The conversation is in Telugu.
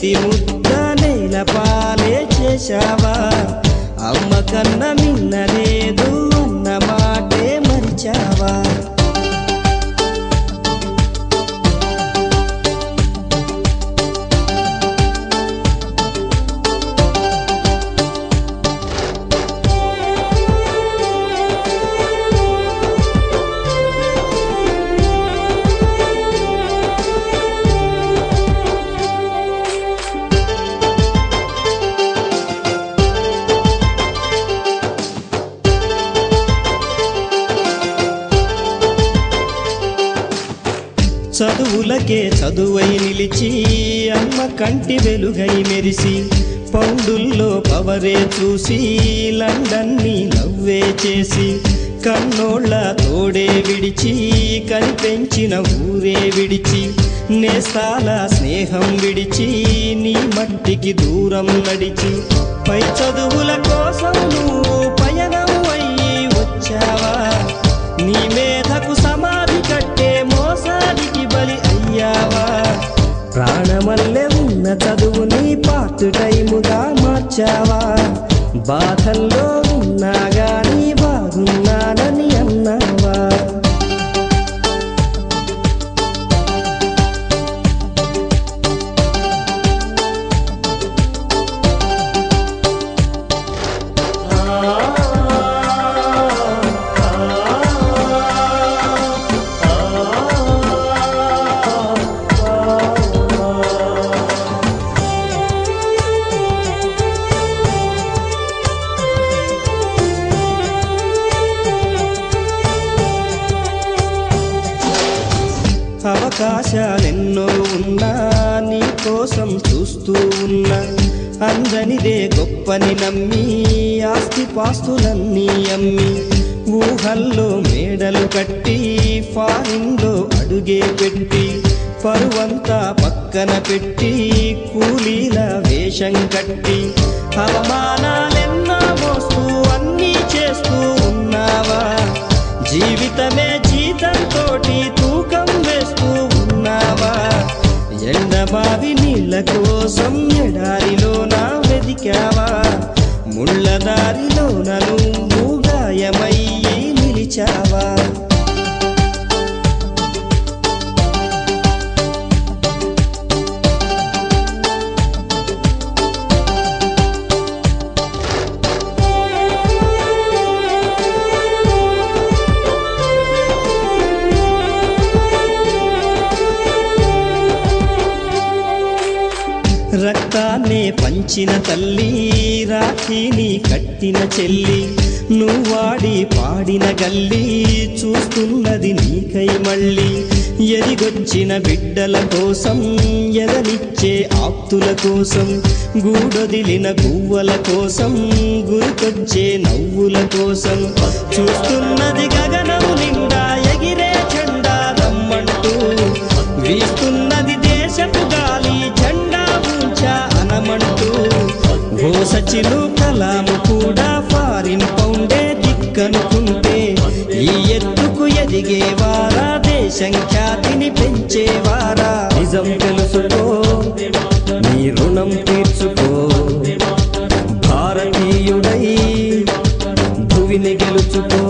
చేతి ముద్ద నేల పాలే చేశావా అమ్మ కన్న మిన్నలేదు అన్న మాటే మరిచావా చదువులకే చదువై నిలిచి అమ్మ కంటి వెలుగై మెరిసి పౌండుల్లో పవరే చూసి లండన్ని నవ్వే చేసి కన్నోళ్ళ తోడే విడిచి కనిపెంచిన ఊరే విడిచి నేస్తాల స్నేహం విడిచి నీ మట్టికి దూరం నడిచి పై చదువుల కోసం నువ్వు పయనం అయ్యి వచ్చావా నీ మేధకు సమాధి కట్టే మోసానికి బలి అయ్యావా ప్రాణమల్లె ఉన్న చదువుని పార్ట్ టైముగా మార్చావా బాధల్లో ఉన్నా గాని బాగున్నానని అన్నావా అవకాశాలెన్నో ఉన్నా నీ కోసం చూస్తూ ఉన్నా అందనిదే గొప్పని నమ్మి ఆస్తిపాస్తులన్నీ అమ్మి ఊహల్లో మేడలు కట్టి ఫారిన్లో అడుగే పెట్టి పరువంతా పక్కన పెట్టి కూలీల వేషం కట్టి అవమానాలెన్నో మోస్తూ అన్నీ చేస్తూ ఉన్నావా జీవితమే జీతంతోటి తూకం వేస్తూ ఉన్నావా ఎండబావి నీళ్ళ కోసం ఎడారిలోన వెదికావా ముళ్ళ దారిలోన నువ్వు గాయమయ్యి నిలిచావా రక్తాన్నే పంచిన తల్లి రాఖీని కట్టిన చెల్లి నువ్వాడి పాడిన గల్లి చూస్తున్నది నీకై మళ్ళీ ఎదిగొచ్చిన బిడ్డల కోసం ఎదనిచ్చే ఆప్తుల కోసం గూడొదిలిన గువ్వల కోసం గురికొచ్చే నవ్వుల కోసం చూస్తున్నది గగనం నిండా ఎగిరే జెండా రమ్మంటూ వీస్తున్నది దేశపు గాలి జెండా ఉంచా అనమంటూ ఓ సచిను కలాము కూడా ఫారిన్ పౌండే దిక్కనుకుంటే ఈ ఎత్తుకు ఎదిగేవారా దేశం ఖ్యాతిని పెంచేవారా నిజం తెలుసుకో నీ రుణం తీర్చుకో భారతీయుడై భువిని గెలుచుకో